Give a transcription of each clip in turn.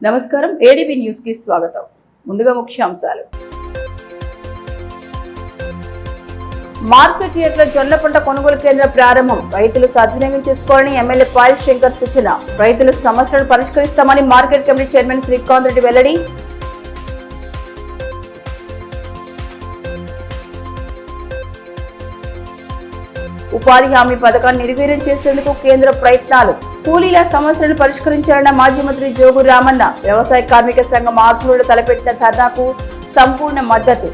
నమస్కారం ADB news కి స్వాగతం. ముందుగా ముఖ్యాంశాలు. మార్కెట్ యార్డ్ల జొన్న పంట కొనుగోలు కేంద్ర ప్రారంభం. రైతులు సద్వినియోగం చేసుకోవాలని ఎమ్మెల్యే పాయల్ శంకర్ సూచన. రైతుల సమస్యలను పరిష్కరిస్తామని market committee chairman Srikanth Reddy వెల్లడి. ఉపాధి హామీ పథకాన్ని నిర్వీర్యం చేసేందుకు కేంద్ర ప్రయత్నాలు. కూలీల సమస్యలను పరిష్కరించాలన్న మాజీ మంత్రి జోగు రామన్న. వ్యవసాయ కార్మిక సంఘం ఆధ్వర్యంలో తలపెట్టిన ధర్నాకు సంపూర్ణ మద్దతు.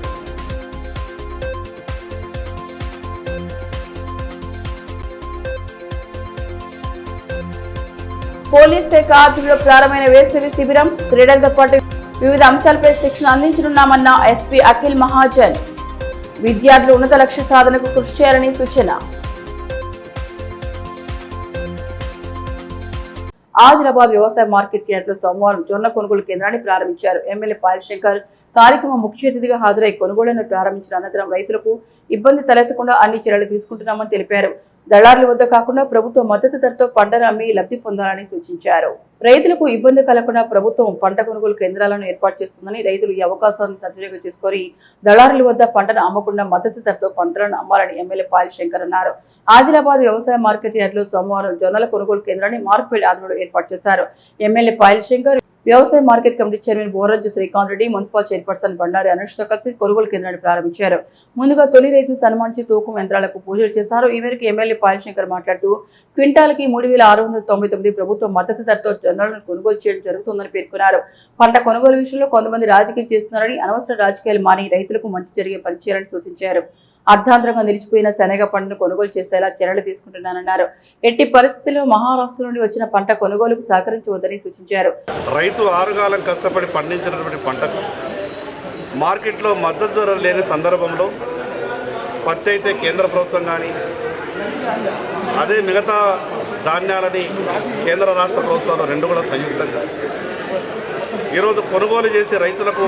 పోలీస్ శాఖ ఆధ్వర్యంలో ప్రారంభమైన వేసవి శిబిరం. క్రీడలతో పాటు వివిధ అంశాలపై శిక్షణ అందించనున్నామన్న ఎస్పీ అఖిల్ మహాజన్. విద్యార్థులు ఉన్నత లక్ష్య సాధనకు కృషి చేయాలని సూచన. ఆదిలాబాద్ వ్యవసాయ మార్కెట్ యార్డ్లో సోమవారం జొన్న కొనుగోలు కేంద్రాన్ని ప్రారంభించారు. ఎమ్మెల్యే పాయల్ శంకర్ కార్యక్రమం ముఖ్య అతిథిగా హాజరై కొనుగోళ్లను ప్రారంభించిన అనంతరం రైతులకు ఇబ్బంది తలెత్తకుండా అన్ని చర్యలు తీసుకుంటున్నామని తెలిపారు. దళారుల వద్ద కాకుండా ప్రభుత్వ మద్దతు ధరతో పంటను అమ్మి లబ్ధి పొందాలని సూచించారు. రైతులకు ఇబ్బంది కలగకుండా ప్రభుత్వం పంట కొనుగోలు కేంద్రాలను ఏర్పాటు చేస్తుందని, రైతులు ఈ అవకాశాన్ని సద్వినియోగం చేసుకుని దళారుల వద్ద పంటను అమ్మకుండా మద్దతు ధరతో పంటలను అమ్మాలని ఎమ్మెల్యే పాయల్ శంకర్ అన్నారు. ఆదిలాబాద్ వ్యవసాయ మార్కెట్ యార్డ్లో సోమవారం జొన్నల కొనుగోలు కేంద్రాన్ని మార్క్ఫెడ్ ఆధ్వర్యంలో ఏర్పాటు చేశారు. ఎమ్మెల్యే పాయల్ శంకర్, వ్యవసాయ market committee chairman Borajju Srikanth Reddy, municipal chairperson Bandari అనుష్తో కలిసి కొనుగోలు కేంద్రాన్ని ప్రారంభించారు. ముందుగా తొలి రైతులు సన్మానించి తూకం యంత్రాలకు పూజలు చేశారు. ఈ మేరకు ఎమ్మెల్యే పాయల్ శంకర్ మాట్లాడుతూ క్వింటాల్కి 3,699 ప్రభుత్వ మద్దతు ధరతో జొన్నలను కొనుగోలు చేయడం జరుగుతుందని పేర్కొన్నారు. పంట కొనుగోలు విషయంలో కొంతమంది రాజకీయం చేస్తున్నారని, అనవసర రాజకీయాలు మాని రైతులకు మంచి జరిగే పని చేయాలని సూచించారు. అర్ధాంతరంగా నిలిచిపోయిన శనగ పంటను కొనుగోలు చేసేలా చర్యలు తీసుకుంటున్నానన్నారు. ఎట్టి పరిస్థితుల్లో మహారాష్ట్ర నుండి వచ్చిన పంట కొనుగోలుకు సహకరించవద్దని సూచించారు. రైతు ఆరుగాలం కష్టపడి పండించినటువంటి పంటకు మార్కెట్లో మద్దతు ధర లేని సందర్భంలో పత్తి అయితే కేంద్ర ప్రభుత్వం కానీ, అదే మిగతా ధాన్యాలని కేంద్ర రాష్ట్ర ప్రభుత్వాలు రెండు కూడా సంయుక్తంగా ఈరోజు కొనుగోలు చేసి రైతులకు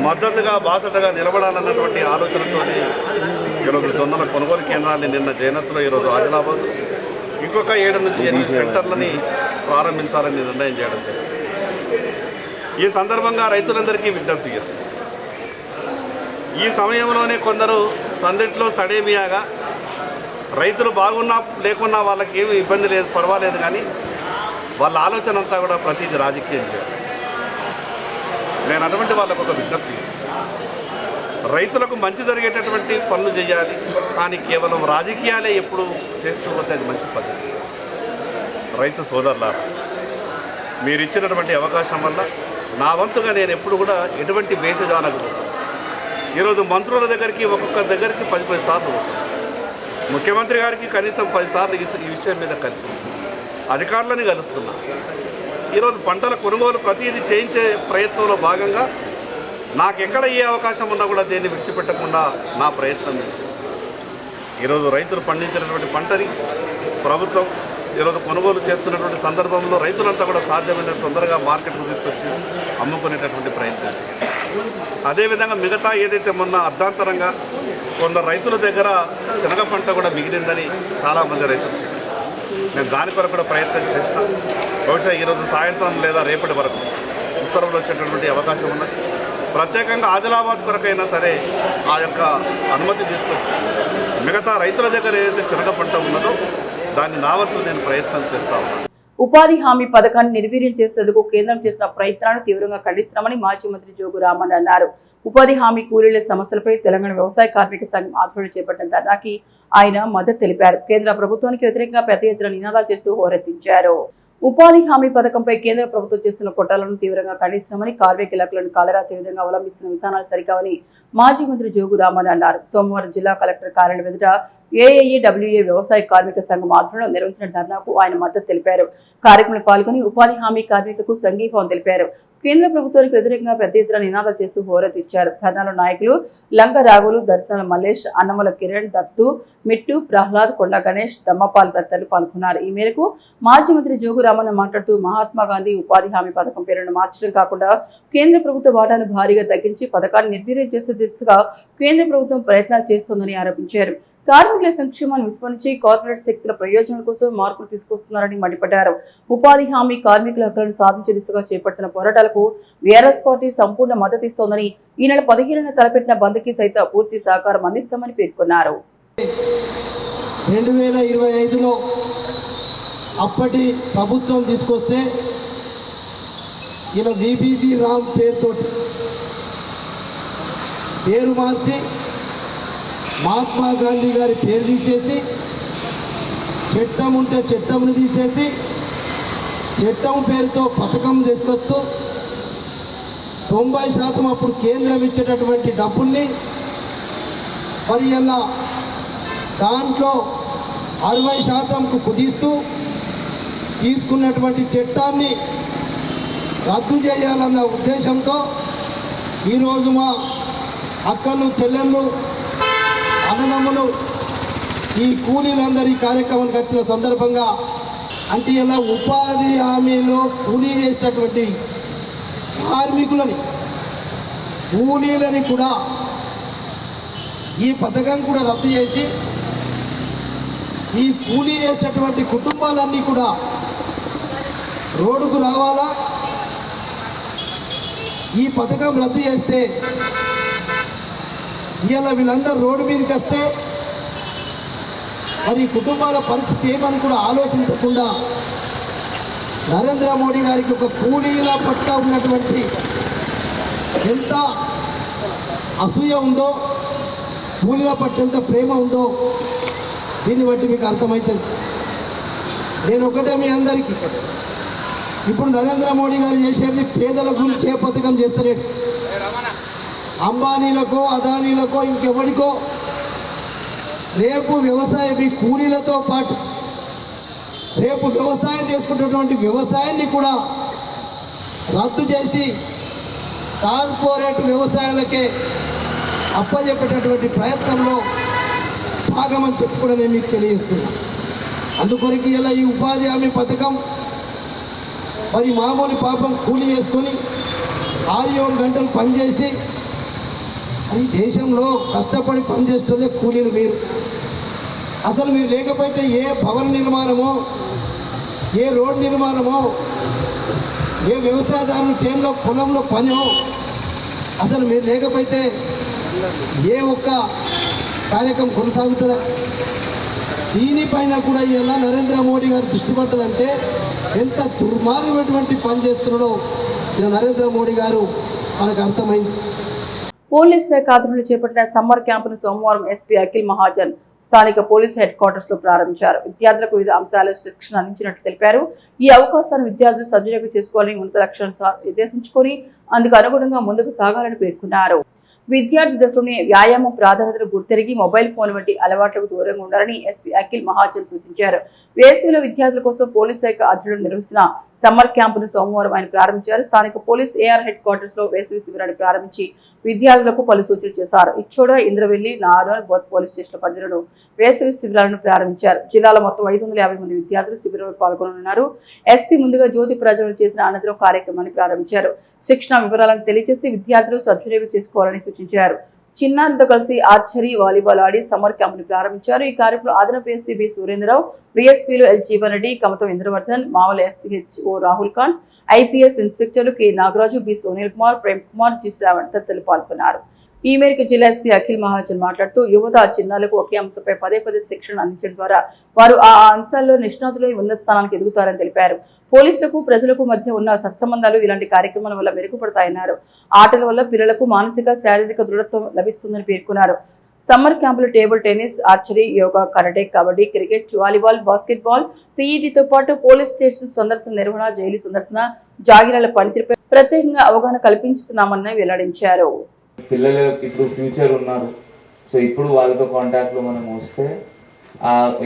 మద్దతుగా బాసటగా నిలబడాలన్నటువంటి ఆలోచనతో ఈరోజు జొన్నల కొనుగోలు కేంద్రాన్ని నిన్న జయనత్లో ఈరోజు ఆదిలాబాద్ ఇంకొక 7 నుంచి 8 సెంటర్లని ప్రారంభించాలని నిర్ణయం చేయడం జరిగింది. ఈ సందర్భంగా రైతులందరికీ విజ్ఞప్తి చేస్తారు. ఈ సమయంలోనే కొందరు సందిట్లో సడేమియాగా రైతులు బాగున్నా లేకున్నా వాళ్ళకి ఏమి ఇబ్బంది లేదు, పర్వాలేదు, కానీ వాళ్ళ ఆలోచన అంతా కూడా ప్రతిదీ రాజకీయం చేయాలి. నేను అటువంటి వాళ్ళకు ఒక విజ్ఞప్తి, రైతులకు మంచి జరిగేటటువంటి పనులు చేయాలి, కానీ కేవలం రాజకీయాలే ఎప్పుడు చేస్తూ పోతే అది మంచి పద్ధతి. రైతు సోదరులారా, మీరు ఇచ్చినటువంటి అవకాశం వల్ల నా వంతుగా నేను ఎప్పుడు కూడా ఎటువంటి భేషజాలకు ఈరోజు మంత్రుల దగ్గరికి ఒక్కొక్క దగ్గరికి 10 సార్లు పోతాను. ముఖ్యమంత్రి గారికి కనీసం 10 సార్లు ఈ విషయం మీద కలిసి అధికారులని కలుస్తున్నా. ఈరోజు పంటల కొనుగోలు ప్రతిదీ చేయించే ప్రయత్నంలో భాగంగా నాకు ఎక్కడ ఏ అవకాశం ఉన్నా కూడా దేన్ని విడిచిపెట్టకుండా నా ప్రయత్నం చేసింది. ఈరోజు రైతులు పండించినటువంటి పంటని ప్రభుత్వం ఈరోజు కొనుగోలు చేస్తున్నటువంటి సందర్భంలో రైతులంతా కూడా సాధ్యమైన తొందరగా మార్కెట్కు తీసుకొచ్చి అమ్ముకునేటటువంటి ప్రయత్నం చేయాలి. అదేవిధంగా మిగతా ఏదైతే మొన్న అర్ధాంతరంగా కొందరు రైతుల దగ్గర శనగ పంట కూడా మిగిలిందని చాలామంది రైతులు చెప్పారు. నేను దాని కొరకు కూడా ప్రయత్నం చేసిన. బహుశా ఈరోజు సాయంత్రం లేదా రేపటి వరకు ఉత్తర్వులు వచ్చేటటువంటి అవకాశం ఉన్నది. ప్రత్యేకంగా ఆదిలాబాద్ కొరకైనా సరే ఆ యొక్క అనుమతి తీసుకొచ్చి మిగతా రైతుల దగ్గర ఏదైతే శనగ పంట ఉన్నదో దాన్ని నా వంతు నేను ప్రయత్నం చేస్తా ఉన్నాను. ఉపాధి హామీ పథకాన్ని నిర్వీర్యం చేసేందుకు కేంద్రం చేసిన ప్రయత్నాలను తీవ్రంగా ఖండిస్తున్నామని మాజీ మంత్రి జోగు రామన్ అన్నారు. ఉపాధి హామీ కూలీల సమస్యలపై తెలంగాణ వ్యవసాయ కార్మిక సంఘం ఆధ్వర్యంలో చేపట్టిన ధర్నాకి ఆయన మద్దతు తెలిపారు. కేంద్ర ప్రభుత్వానికి వ్యతిరేకంగా పెద్ద ఎత్తున నినాదాలు చేస్తూ హోరెత్తించారు. ఉపాధి హామీ పథకంపై కేంద్ర ప్రభుత్వం చేస్తున్న కుట్రలను తీవ్రంగా ఖండిస్తున్నామని, కార్మిక ఇలాఖలను కాలరాసే విధంగా అవలంబిస్తున్న విధానాలు సరికావని మాజీ మంత్రి జోగు రామన్ అన్నారు. సోమవారం జిల్లా కలెక్టర్ కార్యాలయం ఎదుట ఏఐఏడబ్ల్యూఏ వ్యవసాయ కార్మిక సంఘం ఆధ్వర్యంలో నిర్వహించిన ధర్నాకు ఆయన మద్దతు తెలిపారు. కార్యక్రమంలో పాల్గొని ఉపాధి హామీ కార్మికులకు సంఘీభావం తెలిపారు. కేంద్ర ప్రభుత్వానికి వ్యతిరేకంగా పెద్ద ఎత్తున నినాదాలు చేస్తూ హోరెత్తించారు. ధర్నాలో నాయకులు లంక రాఘులు, దర్శన మల్లేష్, అన్నమల కిరణ్, దత్తు, మిట్టు, ప్రహ్లాద్, కొండ గణేష్, దమ్మపాల్ తదితరులు పాల్గొన్నారు. ఈ మేరకు మాజీ మంత్రి జోగు రామన్ మాట్లాడుతూ మహాత్మా గాంధీ ఉపాధి హామీ పథకం పేరును మార్చడం కాకుండా కేంద్ర ప్రభుత్వ వాటాను భారీగా తగ్గించి పథకాన్ని నిర్వీర్యం చేసే దిశగా కేంద్ర ప్రభుత్వం ప్రయత్నాలు చేస్తోందని ఆరోపించారు. కార్మికుల సంక్షేమాన్ని విస్మరించి కార్పొరేట్ శక్తుల ప్రయోజనాల కోసం మార్పులు తీసుకొస్తున్నారని మండిపడ్డారు. ఉపాధి హామీ కార్మికుల హక్కులను సాధించే దిశగా చేపడుతున్న పోరాటాలకు బీఆర్ఎస్ పార్టీ సంపూర్ణ మద్దతు ఇస్తోందని, ఈ నెల 15న తలపెట్టిన బంద్కి సైతం పూర్తి సహకారం అందిస్తామని పేర్కొన్నారు. 2025లో అప్పటి ప్రభుత్వం తీసుకొస్తే ఇలా విబిజి రామ్ పేరు మార్చి మహాత్మా గాంధీ గారి పేరు తీసేసి చట్టం ఉంటే చట్టంను తీసేసి చట్టం పేరుతో పథకం తీసుకొస్తూ 90% అప్పుడు కేంద్రం ఇచ్చేటటువంటి డబ్బుల్ని మరి ఇలా దాంట్లో 60%కు కుదిస్తూ తీసుకున్నటువంటి చట్టాన్ని రద్దు చేయాలన్న ఉద్దేశంతో ఈరోజు మా అక్కలు చెల్లెళ్ళు అన్నదమ్ములు ఈ కూలీలందరి కార్యక్రమానికి వచ్చిన సందర్భంగా అంటే ఇలా ఉపాధి హామీలో కూలీ చేసేటటువంటి కూలీలని కూడా ఈ పథకం కూడా రద్దు చేసి ఈ కూలీ చేసేటటువంటి కుటుంబాలన్నీ కూడా రోడ్డుకు రావాలా. ఈ పథకం రద్దు చేస్తే ఇవాళ వీళ్ళందరూ రోడ్డు మీదకి వస్తే మరి కుటుంబాల పరిస్థితి ఏమని కూడా ఆలోచించకుండా నరేంద్ర మోడీ గారికి ఒక కూలీల పట్ల ఉన్నటువంటి ఎంత అసూయ ఉందో, కూలీల పట్ల ఎంత ప్రేమ ఉందో దీన్ని బట్టి మీకు అర్థమవుతుంది. నేను ఒకటే మీ అందరికీ, ఇప్పుడు నరేంద్ర మోడీ గారు చేసేది పేదల గురించి ఏ పథకం చేస్తలేడు. అంబానీలకో అదానీలకో ఇంకెవరికో రేపు మీ కూలీలతో పాటు రేపు వ్యవసాయం చేసుకున్నటువంటి వ్యవసాయాన్ని కూడా రద్దు చేసి కార్పొరేట్ వ్యవసాయాలకే అప్పచెప్పేటటువంటి ప్రయత్నంలో భాగమని చెప్పి కూడా నేను మీకు తెలియజేస్తున్నా. అందుకొరకు ఇలా ఈ ఉపాధి హామీ పథకం మరి మామూలు పాపం కూలి చేసుకొని 6-7 గంటలు పనిచేసి ఈ దేశంలో కష్టపడి పనిచేస్తుండే కూలీలు మీరు. అసలు మీరు లేకపోతే ఏ భవన నిర్మాణమో, ఏ రోడ్ నిర్మాణమో, ఏ వ్యవసాయదారుని చేనులో పొలంలో పనో అసలు మీరు లేకపోతే ఏ ఒక్క కార్యక్రమం కొనసాగుతుందా? దీనిపైన కూడా ఇలా నరేంద్ర మోడీ గారు దృష్టి పట్టదంటే ఎంత దుర్మార్గమైనటువంటి పని చేస్తున్నాడో ఇలా నరేంద్ర మోడీ గారు మనకు అర్థమైంది. పోలీస్ శాఖ ఆధ్వర్యంలో చేపట్టిన సమ్మర్ క్యాంపును సోమవారం ఎస్పీ అఖిల్ మహాజన్ స్థానిక పోలీస్ హెడ్ క్వార్టర్స్ లో ప్రారంభించారు. విద్యార్థులకు వివిధ అంశాల శిక్షణ అందించినట్లు తెలిపారు. ఈ అవకాశాన్ని విద్యార్థులు సద్వినియోగం చేసుకోవాలని ఉన్నత లక్ష్యాలను నిర్దేశించుకొని అందుకు అనుగుణంగా ముందుకు సాగాలని పేర్కొన్నారు. విద్యార్థి దశలోనే వ్యాయామం ప్రాధాన్యతను గుర్తెరిగి మొబైల్ ఫోన్ వంటి అలవాట్లకు దూరంగా ఉండాలని ఎస్పీ అఖిల్ మహాజన్ సూచించారు. వేసవిలో విద్యార్థుల కోసం పోలీస్ శాఖ ఆధ్వర్యంలో నిర్వహిస్తున్న సమ్మర్ క్యాంపును సోమవారం ఆయన ప్రారంభించారు. స్థానిక పోలీస్ ఏఆర్ హెడ్ క్వార్టర్స్ లో వేసవి శిబిరాన్ని ప్రారంభించి విద్యార్థులకు పలు సూచనలు చేశారు. ఇచ్చోడ, ఇంద్రవెల్లి, నార్వల్, బోత్ పోలీస్ స్టేషన్ల పరిధిలో వేసవి శిబిరాలను ప్రారంభించారు. జిల్లాలో మొత్తం 550 మంది విద్యార్థులు శిబిరంలో పాల్గొననున్నారు. ఎస్పీ ముందుగా జ్యోతి ప్రజ్వలన చేసిన అనంతరం కార్యక్రమాన్ని ప్రారంభించారు. శిక్షణ వివరాలను తెలియజేసి విద్యార్థులు సద్వినియోగం చేసుకోవాలని సూచించారు. చిన్నారులతో కలిసి ఆర్చరీ, వాలీబాల్ ఆడి సమ్మర్ క్యాంపును ప్రారంభించారు. ఈ కార్యక్రమంలో అదనపు ఎస్పీ బి సురేంద్రరావు, డిఎస్పీలు L Jeevan Reddy, Kamatham Indravardhan, Mamala SHO Rahul Khan, IPS ఇన్స్పెక్టర్లు K Nagaraju, B Sunil Kumar, Prem Kumar, G Shravan తదితరులు పాల్గొన్నారు. ఈ మేరకు జిల్లా ఎస్పీ అఖిల్ మహాజన్ మాట్లాడుతూ యువత చిన్నారులకు ఒకే అంశంపై పదే శిక్షణ అందించడం ద్వారా వారు ఆ అంశాల్లో నిష్ణాతులు ఉన్నత స్థానానికి ఎదుగుతారని తెలిపారు. పోలీసులకు ప్రజలకు మధ్య ఉన్న సత్సంబంధాలు ఇలాంటి కార్యక్రమాల వల్ల మెరుగుపడతాయన్నారు. ఆటల వల్ల పిల్లలకు మానసిక, శారీరక దృఢత్వం లభిస్తుందని పేర్కొన్నారు. సమ్మర్ క్యాంపులు table tennis, archery, yoga, karate, kabaddi, cricket, volleyball, basketball, పీఈటీతో పాటు పోలీస్ స్టేషన్ సందర్శన నిర్వహణ, జైలు సందర్శన, జాగిరాల పనితీరుపై ప్రత్యేకంగా అవగాహన కల్పించుతున్నామని వెల్లడించారు. పిల్లలకి ఇప్పుడు ఫ్యూచర్ ఉన్నారు. సో ఇప్పుడు వాళ్ళతో కాంటాక్ట్లో మనం వస్తే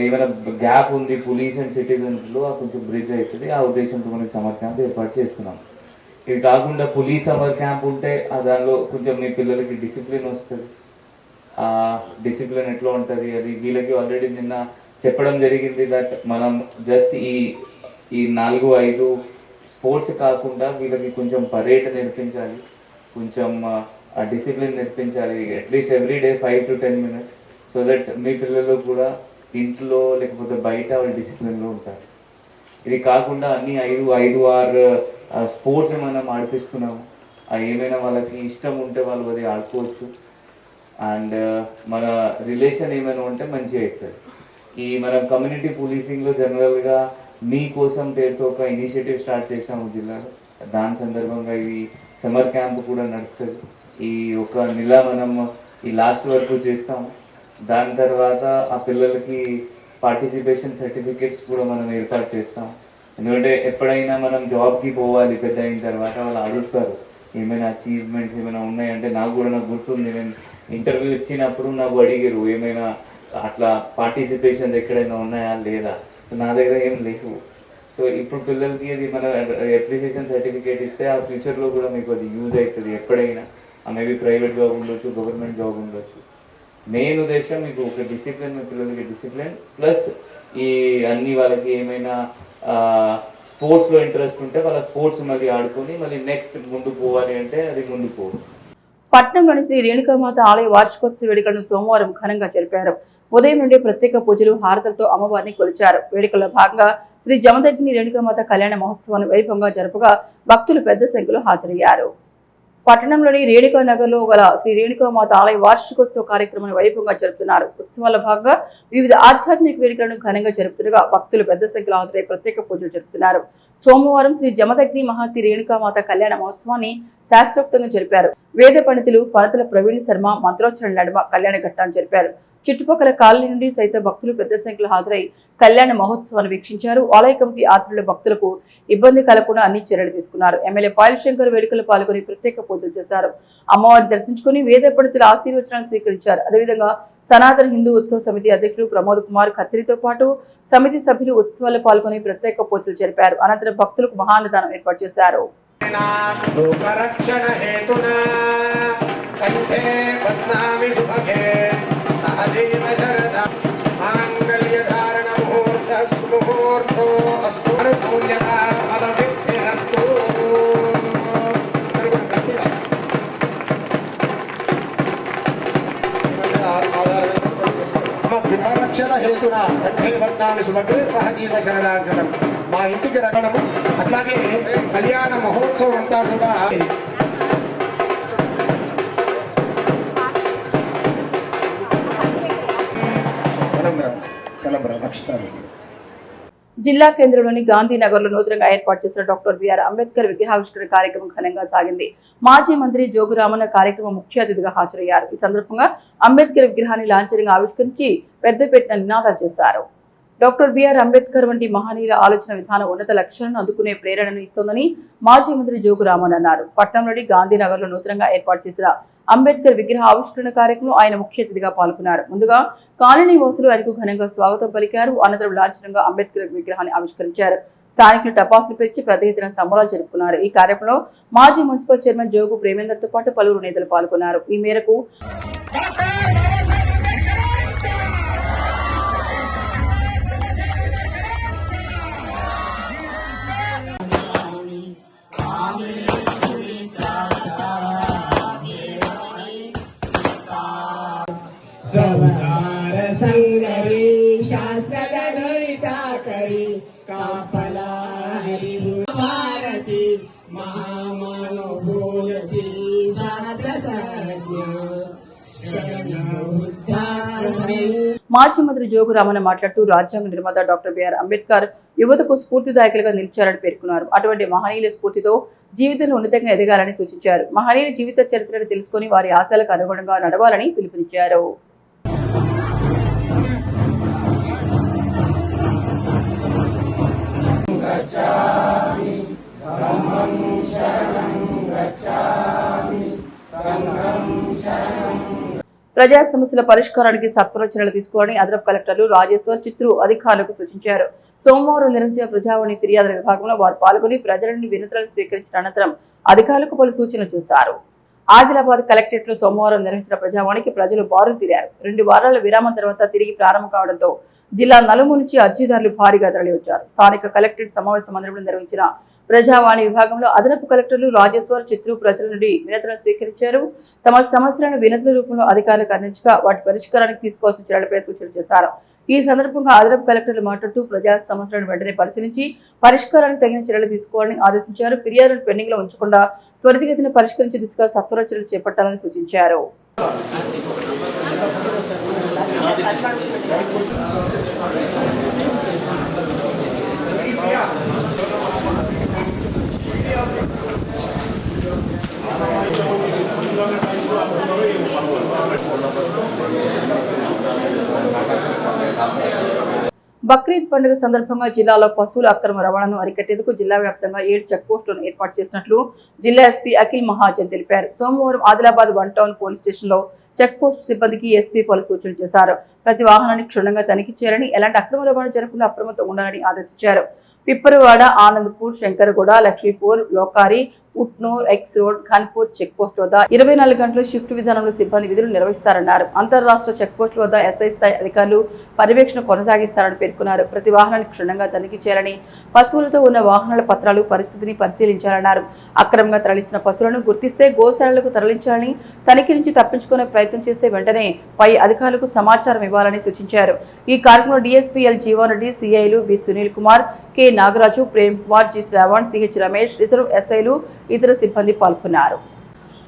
ఏమైనా గ్యాప్ ఉంది పోలీస్ అండ్ సిటిజన్స్లో కొంచెం బ్రిడ్జ్ అవుతుంది. ఆ ఉద్దేశంతో మనం సమ్మర్ క్యాంప్ ఏర్పాటు చేస్తున్నాం. ఇది కాకుండా పోలీస్ సమ్మర్ క్యాంప్ ఉంటే దానిలో కొంచెం మీ పిల్లలకి డిసిప్లిన్ వస్తుంది. డిసిప్లిన్ ఎట్లా ఉంటుంది అది వీళ్ళకి ఆల్రెడీ నిన్న చెప్పడం జరిగింది. దట్ మనం జస్ట్ ఈ 4-5 స్పోర్ట్స్ కాకుండా వీళ్ళకి కొంచెం పరేడ్ నేర్పించాలి, కొంచెం డిసిప్లిన్ నేర్పించాలి. At least every day 5 to 10 minutes so that మీ పిల్లలు కూడా ఇంట్లో లేకపోతే బయట వాళ్ళు డిసిప్లిన్లో ఉంటారు. ఇది కాకుండా అన్ని 5-6 స్పోర్ట్స్ మనం ఆడిపిస్తున్నాము. ఏమైనా వాళ్ళకి ఇష్టం ఉంటే వాళ్ళు అది ఆడుకోవచ్చు. అండ్ మన రిలేషన్ ఏమైనా ఉంటే మంచిగా అవుతుంది. ఈ మనం కమ్యూనిటీ పోలీసింగ్లో జనరల్గా మీకోసం పేరుతో ఒక ఇనిషియేటివ్ స్టార్ట్ చేసాము జిల్లాలో. దాని సందర్భంగా ఈ సమ్మర్ క్యాంప్ కూడా నడుస్తుంది. ఈ ఒక నెల మనం ఈ లాస్ట్ వరకు చేస్తాము. దాని తర్వాత ఆ పిల్లలకి పార్టిసిపేషన్ సర్టిఫికేట్స్ కూడా మనం ఏర్పాటు చేస్తాం. ఎందుకంటే ఎప్పుడైనా మనం జాబ్కి పోవాలి పెద్ద అయిన తర్వాత వాళ్ళు అడుగుతారు ఏమైనా అచీవ్మెంట్స్ ఏమైనా ఉన్నాయంటే. నాకు గుర్తుంది, నేను ఇంటర్వ్యూ ఇచ్చినప్పుడు నాకు అడిగారు ఏమైనా అట్లా పార్టిసిపేషన్స్ ఎక్కడైనా ఉన్నాయా లేదా. నా దగ్గర ఏం లేవు. సో ఇప్పుడు పిల్లలకి అది మన అప్రిసియేషన్ సర్టిఫికేట్ ఇస్తే ఆ ఫ్యూచర్లో కూడా మీకు అది యూజ్ అవుతుంది ఎప్పుడైనా. మేబీ ప్రైవేట్ జాబ్ ఉండొచ్చు, గవర్నమెంట్ జాబ్ ఉండొచ్చు. మెయిన్ ఉద్దేశం మీకు ఒక డిసిప్లిన్, మీ పిల్లలకి డిసిప్లిన్ ప్లస్ ఈ అన్ని వాళ్ళకి ఏమైనా స్పోర్ట్స్లో ఇంట్రెస్ట్ ఉంటే వాళ్ళ స్పోర్ట్స్ మళ్ళీ ఆడుకొని మళ్ళీ నెక్స్ట్ ముందుకు పోవాలి అంటే అది ముందుకు పోవాలి. పట్నంలోని శ్రీ రేణుకామాత ఆలయ వార్షికోత్సవ వేడుకలను సోమవారం ఘనంగా జరిపారు. ఉదయం నుండి ప్రత్యేక పూజలు, హారతలతో అమ్మవారిని కొలిచారు. వేడుకల్లో భాగంగా శ్రీ జమదగ్ని రేణుకామాత కళ్యాణ మహోత్సవాన్ని వైభవంగా జరుపుగా భక్తులు పెద్ద సంఖ్యలో హాజరయ్యారు. పట్టణంలోని రేణుకా నగర్ లో గల శ్రీ రేణుకామాత ఆలయ వార్షికోత్సవ కార్యక్రమాన్ని వైభవంగా జరుపుతున్నారు. ఉత్సవాల భాగంగా వివిధ ఆధ్యాత్మిక వేడుకలను ఘనంగా జరుపుతుండగా భక్తులు పెద్ద సంఖ్యలో హాజరై ప్రత్యేక పూజలు జరుపుతున్నారు. సోమవారం శ్రీ జమదగ్ని మహతి రేణుకామాత కళ్యాణ మహోత్సవాన్ని శాస్త్రోక్తంగా జరిపారు. వేద పండితులు ఫణతల ప్రవీణ్ శర్మ మంత్రోచ్చరణ నడుమ కళ్యాణ ఘట్టాన్ని జరిపారు. చుట్టుపక్కల కాలనీ నుండి సైతం భక్తులు పెద్ద సంఖ్యలో హాజరై కళ్యాణ మహోత్సవాన్ని వీక్షించారు. ఆలయ కమిటీ ఆధ్వర్యంలో భక్తులకు ఇబ్బంది కలగకుండా అన్ని చర్యలు తీసుకున్నారు. ఎమ్మెల్యే పాయలశంకర్ వేడుకలు పాల్గొని ప్రత్యేక పూజలు చేశారు. అమ్మవారిని దర్శించుకుని వేద పండితుల ఆశీర్వచనాలు స్వీకరించారు. అదేవిధంగా సనాతన హిందూ ఉత్సవ సమితి అధ్యక్షుడు ప్రమోద్ కుమార్ ఖత్రితో పాటు సమితి సభ్యులు ఉత్సవాల్లో పాల్గొని ప్రత్యేక పూజలు జరిపారు. అనంతరం భక్తులకు మహాన్నదానం ఏర్పాటు చేశారు. లోకరక్షణ హేతునా కంఠే బధ్నామి శుభగే సహజీవ శరద మాంగళ్య ధారణ ముహూర్తో అస్తు అనుకూల్యత ఫలసిద్ధిరస్తు. రక్షణ హేతున కంఠే బధ్నామి శుభగే సహజీవ శరదాంశనం. మా ఇంటికి రగడము అట్లాగే కళ్యాణ మహోత్సవం అంతా కూడా జిల్లా కేంద్రంలోని గాంధీనగర్ లో నూతనంగా ఏర్పాటు చేసిన డాక్టర్ బిఆర్ అంబేద్కర్ విగ్రహావిష్కరణ కార్యక్రమం ఘనంగా సాగింది. మాజీ మంత్రి జోగురామన్న కార్యక్రమం ముఖ్య అతిథిగా హాజరయ్యారు. ఈ సందర్భంగా అంబేద్కర్ విగ్రహాన్ని లాంఛనంగా ఆవిష్కరించి పెద్దపెట్టిన నినాదాలు చేశారు. డాక్టర్ బిఆర్ అంబేద్కర్ వంటి మహనీయుల ఆలోచన విధానం ఉన్నత లక్ష్యాలను అందుకునే ప్రేరణను ఇస్తోందని మాజీ మంత్రి జోగురామన్ అన్నారు. పట్టణంలోని గాంధీనగర్ లో నూతనంగా ఏర్పాటు చేసిన అంబేద్కర్ విగ్రహ ఆవిష్కరణ కార్యక్రమంలో ఆయన ముఖ్య అతిథిగా పాల్గొన్నారు. ముందుగా కాలనీ వాసులు ఆయనకు ఘనంగా స్వాగతం పలికారు. అనంతరం లాంఛనంగా అంబేద్కర్ విగ్రహాన్ని ఆవిష్కరించారు. స్థానికులు టపాసులు పెంచి పెద్ద ఎత్తున సంబరాలు జరుపుకున్నారు. ఈ కార్యక్రమంలో మాజీ మున్సిపల్ చైర్మన్ జోగు ప్రేమేందర్ తో పాటు పలువురు నేతలు పాల్గొన్నారు. ఈ మేరకు संगरी शास्त्र करी कापला हरि भारती महामानुभूति सात सज्ञ మాజీ మంత్రి జోగురామన్న మాట్లాడుతూ రాజ్యాంగ నిర్మాత డాక్టర్ బిఆర్ అంబేద్కర్ యువతకు స్ఫూర్తిదాయకులుగా నిలిచారని పేర్కొన్నారు. అటువంటి మహనీయుల స్ఫూర్తితో జీవితంలో ఉన్నతంగా ఎదగాలని సూచించారు. మహనీయుల జీవిత చరిత్రను తెలుసుకుని వారి ఆశలకు అనుగుణంగా నడవాలని పిలుపునిచ్చారు. ప్రజా సమస్యల పరిష్కారానికి సత్వర చర్యలు తీసుకోవాలని అదనపు కలెక్టర్లు రాజేశ్వర్, చిత్రు అధికారులకు సూచించారు. సోమవారం నిర్వహించిన ప్రజావాణి ఫిర్యాదుల విభాగంలో వారు పాల్గొని ప్రజల నుండి వినతులను స్వీకరించిన అనంతరం అధికారులకు పలు సూచనలు చేశారు. ఆదిలాబాద్ కలెక్టరేట్ లో సోమవారం నిర్వహించిన ప్రజావాణికి ప్రజలు బారులు తీరారు. 2 వారాల విరామం తర్వాత తిరిగి ప్రారంభం కావడంతో జిల్లా నలుమూల నుంచి అర్జీదారులు భారీగా తరలివచ్చారు. స్థానిక కలెక్టరేట్ సమావేశ మందిరంలో నిర్వహించిన ప్రజావాణి విభాగంలో అదనపు కలెక్టర్లు రాజేశ్వర్, చిత్రు ప్రజల నుండి వినతులను స్వీకరించారు. తమ సమస్యలను వినతుల రూపంలో అధికారులకు అందించగా వాటి పరిష్కారానికి తీసుకోవాల్సిన చర్యలపై సూచనలు చేశారు. ఈ సందర్భంగా అదనపు కలెక్టర్లు మాట్లాడుతూ ప్రజా సమస్యలను వెంటనే పరిశీలించి పరిష్కారానికి తగిన చర్యలు తీసుకోవాలని ఆదేశించారు. ఫిర్యాదులను పెండింగ్ లో ఉంచకుండా త్వరితగతిన పరిష్కరించే దిశగా సత్వర చర్యలు చేపట్టాలని సూచించారు. బక్రీద్ పండుగ సందర్భంగా జిల్లాలో పశువుల అక్రమ రవాణాను అరికట్టేందుకు జిల్లా వ్యాప్తంగా 7 చెక్ పోస్టులను ఏర్పాటు చేసినట్లు జిల్లా ఎస్పీ అఖిల్ మహాజన్ తెలిపారు. సోమవారం ఆదిలాబాద్ 1 టౌన్ పోలీస్ స్టేషన్ లో చెక్ పోస్ట్ సిబ్బందికి ఎస్పీ పలు సూచనలు చేశారు. ప్రతి వాహనాన్ని క్షుణ్ణంగా తనిఖీ చేయాలని, ఎలాంటి అక్రమ రవాణా జరగకుండా అప్రమత్తంగా ఉండాలని ఆదేశించారు. Pipparavada, Anandpur, Shankaraguda, Laxmipur, Lokari, Utnoor, X road, Khanpur check post వద్ద 24 గంటల షిఫ్ట్ విధానంలో సిబ్బంది విధులు నిర్వహిస్తారన్నారు. అంతర్రాష్ట్ర చెక్ పోస్టుల వద్ద ఎస్ఐ స్థాయి అధికారులు పర్యవేక్షణ కొనసాగిస్తారని పేర్కొన్నారు. ప్రతి వాహనాన్ని క్షుణ్ణంగా తనిఖీ చేయాలని, పశువులతో ఉన్న వాహనాల పత్రాలు పరిస్థితిని పరిశీలించాలన్నారు. అక్రమంగా తరలిస్తున్న పశువులను గుర్తిస్తే గోశాలలకు తరలించాలని, తనిఖీ నుంచి తప్పించుకునే ప్రయత్నం చేస్తే వెంటనే పై అధికారులకు సమాచారం ఇవ్వాలని సూచించారు. ఈ కార్యక్రమంలో డీఎస్పీ ఎల్ జీవన్ రెడ్డి, సిఐలు B Sunil Kumar, K Nagaraju, Prem Kumar, G Shravan, CH Ramesh, reserve ఎస్ఐలు, ఇతర సిబ్బంది పాల్గొన్నారు.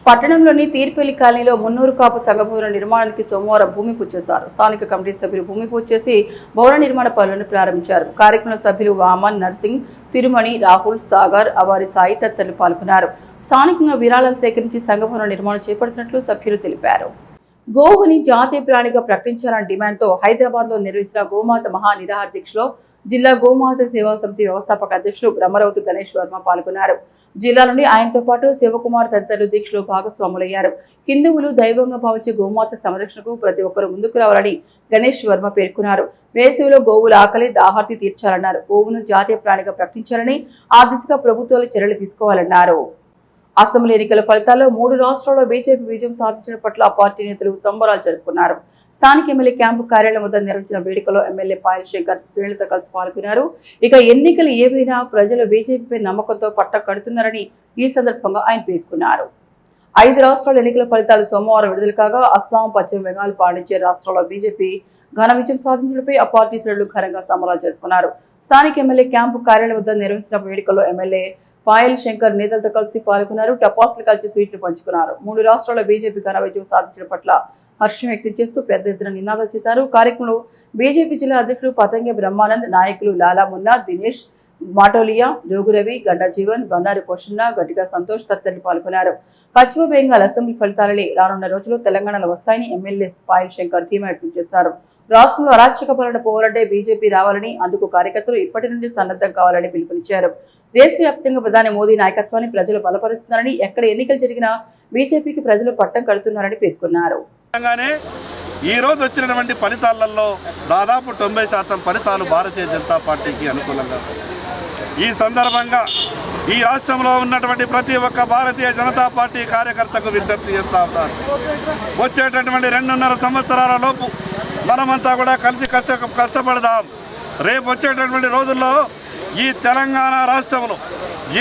పట్టణంలోని తీర్పల్లి కాలనీలో 300 కాపు సంఘ భవన నిర్మాణానికి సోమవారం భూమి పూజ చేశారు. స్థానిక కమిటీ సభ్యులు భూమి పూజ చేసి భవన నిర్మాణ పనులను ప్రారంభించారు. కార్యక్రమంలో సభ్యులు వామన్, నర్సింగ్, తిరుమణి, రాహుల్, సాగర్, అవారి సాయి తదితరులు పాల్గొన్నారు. స్థానికంగా విరాళాలు సేకరించి సంఘ భవన నిర్మాణం చేపడుతున్నట్లు సభ్యులు తెలిపారు. గోవుని జాతీయ ప్రాణిగా ప్రకటించాలన్న డిమాండ్తో హైదరాబాద్ లో నిర్వహించిన గోమాత మహా నిరాహార దీక్షలో జిల్లా గోమాత సేవా సమితి వ్యవస్థాపక అధ్యక్షులు బ్రహ్మరవతి గణేష్ వర్మ పాల్గొన్నారు. జిల్లా నుండి ఆయనతో పాటు శివకుమార్ తదితరులు దీక్షలో భాగస్వాములయ్యారు. హిందువులు దైవంగా భావించే గోమాత సంరక్షణకు ప్రతి ఒక్కరూ ముందుకు రావాలని గణేష్ వర్మ పేర్కొన్నారు. వేసవిలో గోవుల ఆకలి, దాహార్తి తీర్చాలన్నారు. గోవును జాతీయ ప్రాణిగా ప్రకటించాలని, ఆ దిశగా ప్రభుత్వాలు చర్యలు తీసుకోవాలన్నారు. అసెంబ్లీ ఎన్నికల ఫలితాల్లో 3 రాష్ట్రాల్లో బీజేపీ విజయం సాధించిన పట్ల ఆ పార్టీ నేతలు సంబరాలు జరుపుకున్నారు. స్థానిక ఎమ్మెల్యే క్యాంపు కార్యాలయం వద్ద నిర్వహించిన వేడుకలో ఎమ్మెల్యే పాయల్ శంకర్ శ్రేణులతో కలిసి పాల్గొన్నారు. ఇక ఎన్నికలు ఏవైనా ప్రజలు బీజేపీపై నమ్మకంతో పట్ట కడుతున్నారని ఈ సందర్భంగా ఆయన పేర్కొన్నారు. 5 రాష్ట్రాల ఎన్నికల ఫలితాలు సోమవారం విడుదల కాగా అస్సాం, పశ్చిమ బెంగాల్, పాండిచేరి రాష్ట్రాల్లో బీజేపీ ఘన విజయం సాధించడంపై ఆ పార్టీ శ్రేణులు ఘనంగా సంబరాలు జరుపుకున్నారు. స్థానిక ఎమ్మెల్యే క్యాంపు కార్యాలయం వద్ద నిర్వహించిన వేడుకల్లో ఎమ్మెల్యే పాయల్ శంకర్ నేతలతో కలిసి పాల్గొన్నారు. టపాసులు కలిసి స్వీట్లు పంచుకున్నారు. 3 రాష్ట్రాల్లో బీజేపీ ఘన విజయం సాధించడం పట్ల హర్షం వ్యక్తం చేస్తూ పెద్ద ఎత్తున నినాదాలు చేశారు. కార్యక్రమంలో బీజేపీ జిల్లా అధ్యక్షుడు పతంగి బ్రహ్మానంద్, నాయకులు లాలా మున్నా, దినేష్, మాటోలియా, జోగురవి, గండా జీవన్, బండారి పోషణ, గట్టిగా సంతోష్ తదితరులు పాల్గొన్నారు. పశ్చిమ బెంగాల్ అసెంబ్లీ ఫలితాలని రానున్న రోజుల్లో తెలంగాణలో వస్తాయని ఎమ్మెల్యే పాయల్ శంకర్ ధీమా వ్యక్తం చేశారు. రాష్ట్రంలో అరాచక పాలన పోవాలంటే బీజేపీ రావాలని, అందుకు కార్యకర్తలు ఇప్పటి నుండి సన్నద్ధం కావాలని పిలుపునిచ్చారు. దేశవ్యాప్తంగా ప్రధాని మోదీ నాయకత్వాన్ని ప్రజలు బలపరుస్తున్నారని, ఎక్కడ ఎన్నికలు జరిగినా బీజేపీకి ప్రజలు పట్టం కడుతున్నారని పేర్కొన్నారు. ఈ రోజు వచ్చినటువంటి ఫలితాలలో దాదాపు 90% ఫలితాలు భారతీయ జనతా పార్టీకి అనుకూలంగా. ఈ సందర్భంగా ఈ రాష్ట్రంలో ఉన్నటువంటి ప్రతి ఒక్క భారతీయ జనతా పార్టీ కార్యకర్తకు విజ్ఞప్తి చేస్తా ఉన్నారు. వచ్చేటటువంటి 2.5 సంవత్సరాల లోపు మనమంతా కూడా కలిసి కష్టపడదాం. రేపు వచ్చేటటువంటి రోజుల్లో ఈ తెలంగాణ రాష్ట్రంలో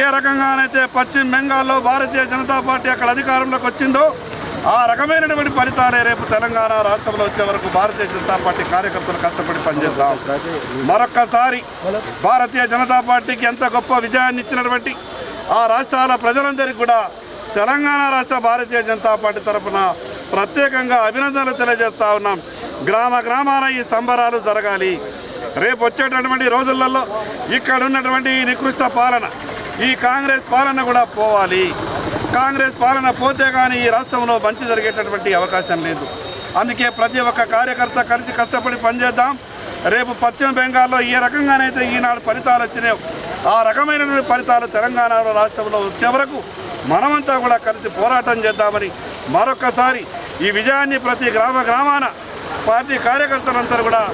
ఏ రకంగానైతే పశ్చిమ బెంగాల్లో భారతీయ జనతా పార్టీ అక్కడ అధికారంలోకి వచ్చిందో ఆ రకమైనటువంటి ఫలితాలే రేపు తెలంగాణ రాష్ట్రంలో వచ్చే వరకు భారతీయ జనతా పార్టీ కార్యకర్తలు కష్టపడి పనిచేద్దాం. మరొక్కసారి భారతీయ జనతా పార్టీకి ఎంత గొప్ప విజయాన్ని ఇచ్చినటువంటి ఆ రాష్ట్రాల ప్రజలందరికీ కూడా తెలంగాణ రాష్ట్ర భారతీయ జనతా పార్టీ తరఫున ప్రత్యేకంగా అభినందనలు తెలియజేస్తా ఉన్నాం. గ్రామాల ఈ సంబరాలు జరగాలి. రేపు వచ్చేటటువంటి రోజులలో ఇక్కడ ఉన్నటువంటి ఈ నికృష్ట పాలన, ఈ కాంగ్రెస్ పాలన కూడా పోవాలి. కాంగ్రెస్ పాలన పోతే కానీ ఈ రాష్ట్రంలో మంచి జరిగేటటువంటి అవకాశం లేదు. అందుకే ప్రతి ఒక్క కార్యకర్త కలిసి కష్టపడి పనిచేద్దాం. రేపు పశ్చిమ బెంగాల్లో ఏ రకంగానైతే ఈనాడు ఫలితాలు వచ్చినాయో ఆ రకమైనటువంటి ఫలితాలు తెలంగాణ రాష్ట్రంలో వచ్చే వరకు మనమంతా కూడా కలిసి పోరాటం చేద్దామని మరొకసారి ఈ విజయాన్ని ప్రతి గ్రామాన పార్టీ కార్యకర్తలందరూ కూడా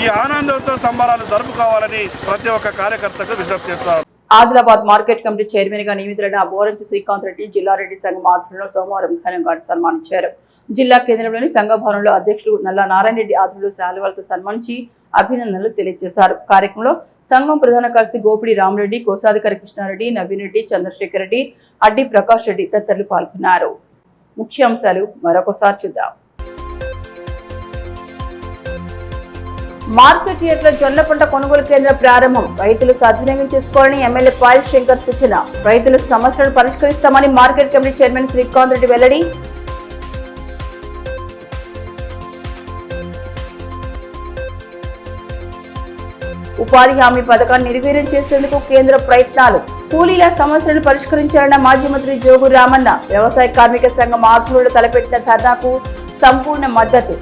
ఈ ఆనందంతో సంబరాలు జరుపుకోవాలని ప్రతి ఒక్క కార్యకర్తకు విజ్ఞప్తి చేస్తారు. ఆదిలాబాద్ మార్కెట్ కమిటీ చైర్మన్ గా నియమితులైన బోరంతి శ్రీకాంత్ రెడ్డి జిల్లారెడ్డి సంఘం ఆధ్వర్యంలో సోమవారం ఘనంగా సన్మానించారు. జిల్లా కేంద్రంలోని సంఘ భవనంలో అధ్యక్షుడు నల్లా నారాయణ రెడ్డి ఆధ్వర్యంలో శాలువాలతో సన్మానించి అభినందనలు తెలియజేశారు. కార్యక్రమంలో సంఘం ప్రధాన కార్యదర్శి గోపిడి రామరెడ్డి, కోశాధికారి కృష్ణారెడ్డి, నవీన్ రెడ్డి, చంద్రశేఖర్ రెడ్డి, అడ్డి ప్రకాష్ రెడ్డి తదితరులు పాల్గొన్నారు. ముఖ్యాంశాలు మరొకసారి చూద్దాం. మార్కెట్ యార్డ్ల జొన్న పంట కొనుగోలు కేంద్రం ప్రారంభం. రైతులు సద్వినియోగం చేసుకోవాలని ఎమ్మెల్యే పాయల్ శంకర్ సూచన. రైతుల సమస్యలను పరిష్కరిస్తామని market committee chairman Srikanth Reddy వెల్లడి. ఉపాధి హామీ పథకాన్ని నిర్వీర్యం చేసేందుకు కేంద్ర ప్రయత్నాలు. కూలీల సమస్యలను పరిష్కరించాలన్న మాజీ మంత్రి జోగు రామన్న. వ్యవసాయ కార్మిక సంఘం ఆధ్వర్యంలో తలపెట్టిన ధర్నాకు సంపూర్ణ మద్దతు.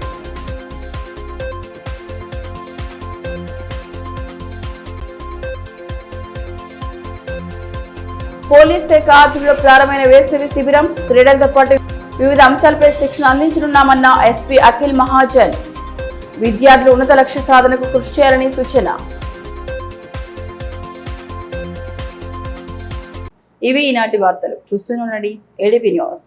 పోలీస్ శాఖ ఆధ్వర్యంలో ప్రారంభమైన వేసవి శిబిరం. క్రీడలతో పాటు వివిధ అంశాలపై శిక్షణ అందించనున్నామన్న ఎస్పీ అఖిల్ మహాజన్. విద్యార్థులు ఉన్నత లక్ష్య సాధనకు కృషి చేయాలని సూచన. ఇవి ఈనాటి వార్తలు. చూస్తూనే ఉండండి ఏడీపీ న్యూస్.